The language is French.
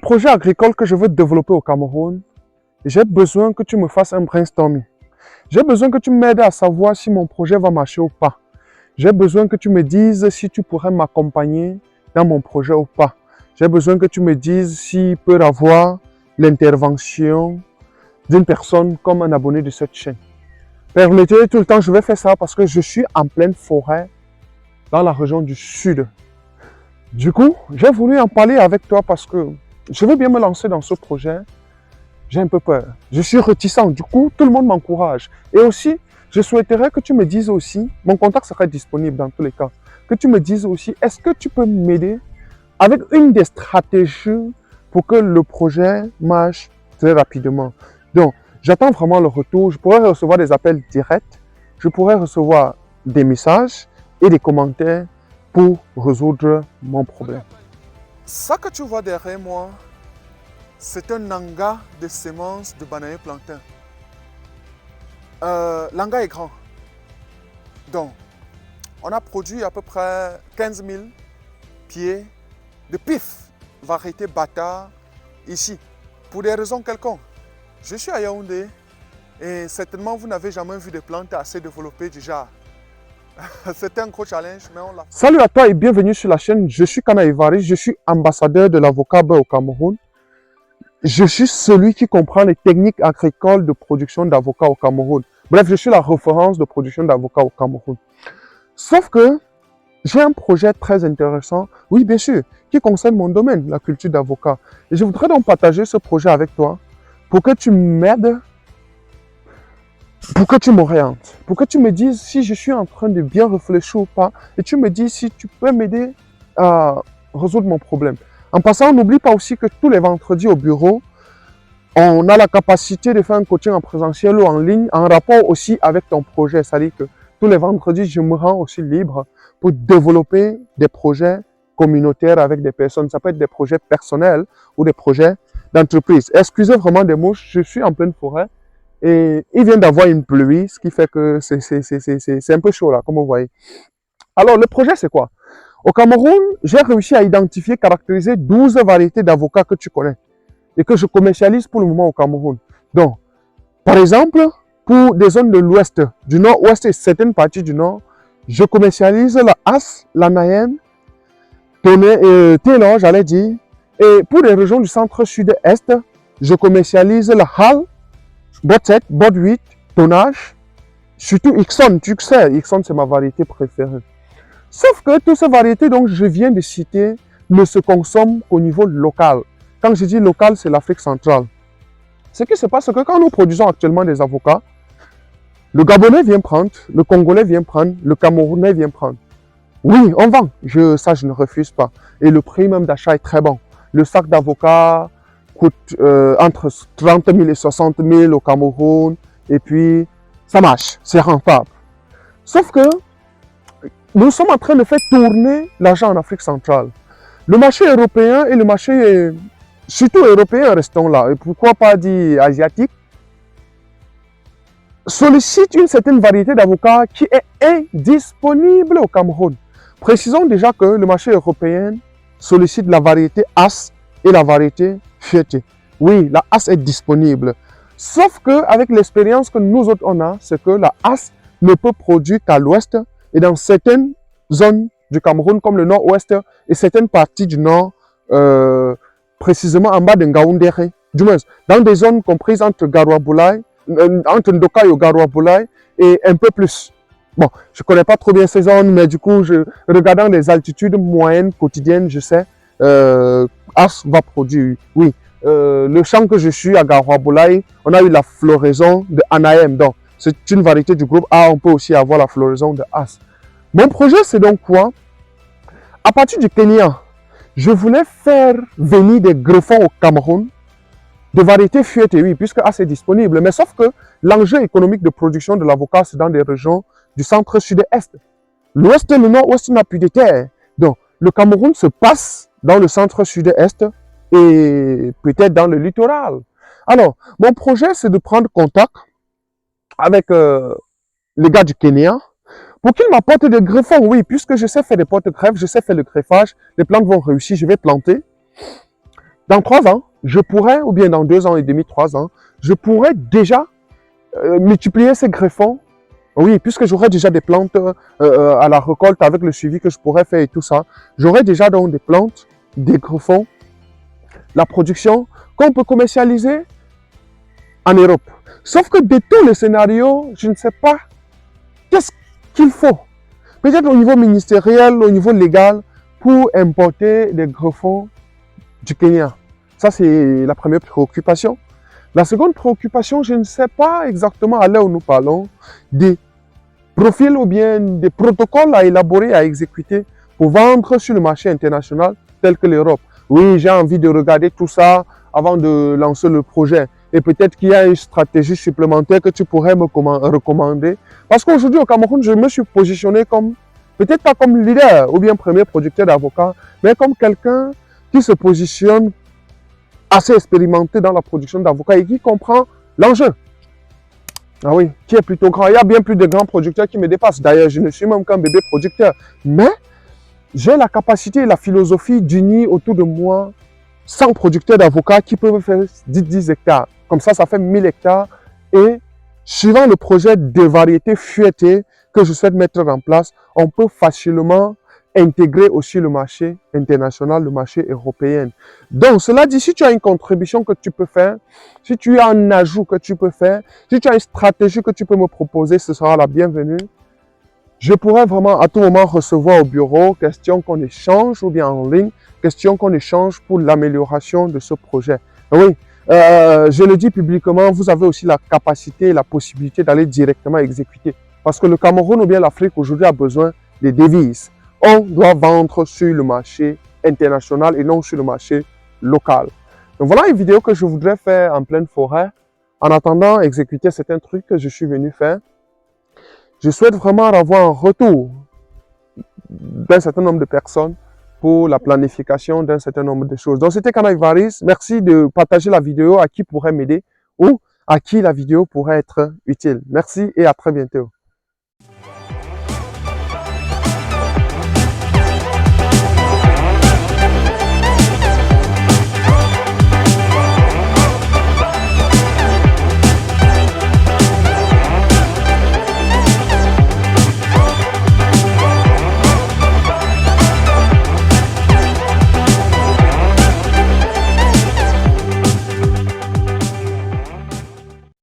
projet agricole que je veux développer au Cameroun, j'ai besoin que tu me fasses un brainstorming. J'ai besoin que tu m'aides à savoir si mon projet va marcher ou pas. J'ai besoin que tu me dises si tu pourrais m'accompagner dans mon projet ou pas. J'ai besoin que tu me dises s'il peut y avoir l'intervention d'une personne comme un abonné de cette chaîne. Permettez tout le temps, je vais faire ça parce que je suis en pleine forêt dans la région du sud. Du coup, j'ai voulu en parler avec toi parce que je veux bien me lancer dans ce projet. J'ai un peu peur. Je suis réticent. Du coup, tout le monde m'encourage. Et aussi, je souhaiterais que tu me dises aussi, mon contact sera disponible dans tous les cas, que tu me dises aussi, est-ce que tu peux m'aider avec une des stratégies pour que le projet marche très rapidement. Donc, j'attends vraiment le retour. Je pourrais recevoir des appels directs, je pourrais recevoir des messages et des commentaires pour résoudre mon problème. Ça que tu vois derrière moi, c'est un hangar de semences de bananier plantain. L'hangar est grand. Donc, on a produit à peu près 15 000 pieds de pif, variété bâtard, ici, pour des raisons quelconques. Je suis à Yaoundé et certainement vous n'avez jamais vu des plantes assez développées du genre. C'était un gros challenge, mais on l'a. Salut à toi et bienvenue sur la chaîne. Je suis Kana Ivari, je suis ambassadeur de l'avocat au Cameroun. Je suis celui qui comprend les techniques agricoles de production d'avocats au Cameroun. Bref, je suis la référence de production d'avocats au Cameroun. Sauf que j'ai un projet très intéressant, oui bien sûr, qui concerne mon domaine, la culture d'avocat. Et je voudrais donc partager ce projet avec toi pour que tu m'aides, pour que tu m'orientes, pour que tu me dises si je suis en train de bien réfléchir ou pas, et tu me dis si tu peux m'aider à résoudre mon problème. En passant, n'oublie pas aussi que tous les vendredis au bureau, on a la capacité de faire un coaching en présentiel ou en ligne en rapport aussi avec ton projet. C'est-à-dire que tous les vendredis, je me rends aussi libre pour développer des projets communautaires avec des personnes. Ça peut être des projets personnels ou des projets d'entreprise. Excusez vraiment des mouches, je suis en pleine forêt et il vient d'avoir une pluie, ce qui fait que c'est un peu chaud là, comme vous voyez. Alors, le projet, c'est quoi? Au Cameroun, j'ai réussi à identifier, caractériser 12 variétés d'avocats que tu connais et que je commercialise pour le moment au Cameroun. Donc, par exemple, pour des zones de l'ouest, du nord-ouest et certaines parties du nord, je commercialise la As, la Nayenne, Taylor, j'allais dire. Et pour les régions du centre-sud-est, je commercialise la Hall, Bot 7, Bot 8, Tonnage, surtout Ixon. Tu sais, Ixon, c'est ma variété préférée. Sauf que toutes ces variétés dont je viens de citer ne se consomment qu'au niveau local. Quand je dis local, c'est l'Afrique centrale. Ce qui se passe, c'est que quand nous produisons actuellement des avocats, le Gabonais vient prendre, le Congolais vient prendre, le Camerounais vient prendre. Oui, on vend, ça je ne refuse pas. Et le prix même d'achat est très bon. Le sac d'avocat coûte entre 30 000 et 60 000 au Cameroun, et puis ça marche, c'est rentable. Sauf que nous sommes en train de faire tourner l'argent en Afrique centrale. Le marché européen et le marché, surtout européen, restons là, et pourquoi pas dire asiatique, sollicite une certaine variété d'avocats qui est indisponible au Cameroun. Précisons déjà que le marché européen sollicite la variété As et la variété Fiete. Oui, la As est disponible. Sauf qu'avec l'expérience que nous autres on a, c'est que la As ne peut produire qu'à l'ouest et dans certaines zones du Cameroun comme le nord-ouest et certaines parties du nord, précisément en bas de Ngaoundéré, du moins dans des zones comprises entre Garoua-Boulaye, entre Ndoka et Garoua-Boulaye et un peu plus. Bon, je ne connais pas trop bien ces zones, mais du coup, regardant les altitudes moyennes, quotidiennes, je sais, As va produire, oui. Le champ que je suis à Garoua-Boulaye, on a eu la floraison de Anaem, donc c'est une variété du groupe A, on peut aussi avoir la floraison de As. Mon projet, c'est donc quoi? À partir du Kenya, je voulais faire venir des greffons au Cameroun, de variétés Fiete, oui, puisque As est disponible. Mais sauf que l'enjeu économique de production de l'avocat, c'est dans des régions du centre-sud-est. L'ouest et le nord-ouest n'a plus de terre. Donc, le Cameroun se passe dans le centre-sud-est et peut-être dans le littoral. Alors, mon projet, c'est de prendre contact avec les gars du Kenya pour qu'ils m'apportent des greffons. Oui, puisque je sais faire des porte-greffes, je sais faire le greffage, les plantes vont réussir, je vais planter. dans 3 ans, je pourrais, ou bien dans 2 ans et demi, 3 ans, je pourrais déjà multiplier ces greffons. Oui, puisque j'aurais déjà des plantes à la récolte avec le suivi que je pourrais faire et tout ça. J'aurais déjà donc des plantes, des greffons, la production qu'on peut commercialiser en Europe. Sauf que de tous les scénarios, je ne sais pas qu'est-ce qu'il faut. Peut-être au niveau ministériel, au niveau légal, pour importer des greffons du Kenya. Ça, c'est la première préoccupation. La seconde préoccupation, je ne sais pas exactement à l'heure où nous parlons des profils ou bien des protocoles à élaborer, à exécuter pour vendre sur le marché international tel que l'Europe. Oui, j'ai envie de regarder tout ça avant de lancer le projet. Et peut-être qu'il y a une stratégie supplémentaire que tu pourrais me recommander. Parce qu'aujourd'hui, au Cameroun, je me suis positionné comme, peut-être pas comme leader ou bien premier producteur d'avocats, mais comme quelqu'un qui se positionne assez expérimenté dans la production d'avocats et qui comprend l'enjeu. Ah oui, qui est plutôt grand. Il y a bien plus de grands producteurs qui me dépassent. D'ailleurs, je ne suis même qu'un bébé producteur. Mais j'ai la capacité et la philosophie d'unir autour de moi 100 producteurs d'avocats qui peuvent faire 10 hectares. Comme ça fait 1000 hectares. Et suivant le projet de variétés feuilletées que je souhaite mettre en place, on peut facilement intégrer aussi le marché international, le marché européen. Donc, cela dit, si tu as une contribution que tu peux faire, si tu as un ajout que tu peux faire, si tu as une stratégie que tu peux me proposer, ce sera la bienvenue. Je pourrais vraiment à tout moment recevoir au bureau, questions qu'on échange ou bien en ligne, questions qu'on échange pour l'amélioration de ce projet. Oui, je le dis publiquement, vous avez aussi la capacité et la possibilité d'aller directement exécuter. Parce que le Cameroun ou bien l'Afrique aujourd'hui a besoin des devises. On doit vendre sur le marché international et non sur le marché local. Donc voilà une vidéo que je voudrais faire en pleine forêt. En attendant, exécuter certains trucs que je suis venu faire. Je souhaite vraiment avoir un retour d'un certain nombre de personnes pour la planification d'un certain nombre de choses. Donc c'était Kana Ivaris. Merci de partager la vidéo à qui pourrait m'aider ou à qui la vidéo pourrait être utile. Merci et à très bientôt.